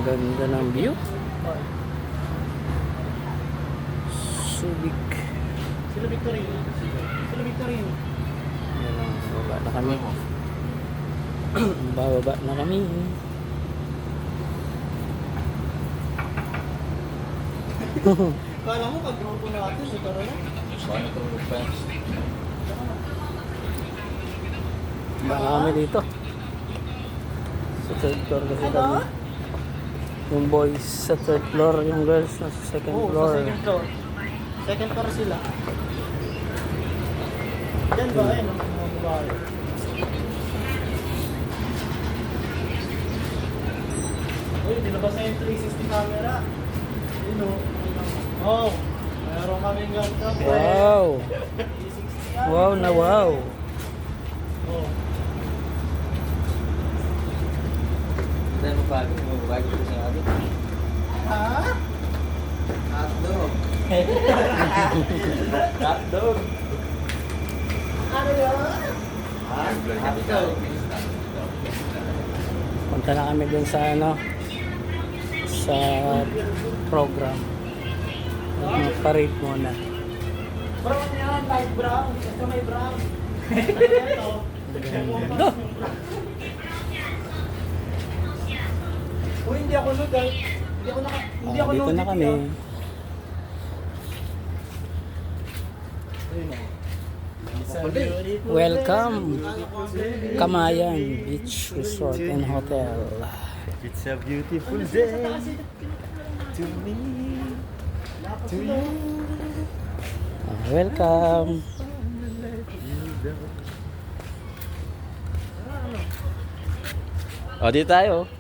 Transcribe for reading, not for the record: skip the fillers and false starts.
Ganda ng view. Subic. Sila Victorino. Sila Victorino. Yan lang, baba na kami. Bababa na kami. Kala mo pag-grupo natin, ito rin. Baka kami dito. Sa third floor kasi Ano? kami. Yung boys sa third floor, yung girls sa second Oo, floor. sa second floor. Second floor sila. Yan ba? Ayan, ang mga babae. Uy, dinabas na yung 360 camera. Yun o. Oh, mayroon kaming ganito. Wow! 360 yan. Wow na wow! Oh. Dahil bago ko sa atin. Ha? Hotdog. Hotdog. Ano yan? Hotdog. Punta na kami dun sa ano, sa program. Mag-parade muna. Brown yan, light brown. Ito may brown. Ito. Ganda! Uy, hindi ako lugal. Hindi ako Dito na kami. Welcome! Kamayan Beach Resort and Hotel. It's a beautiful day to me, to you. Welcome! O, dito tayo.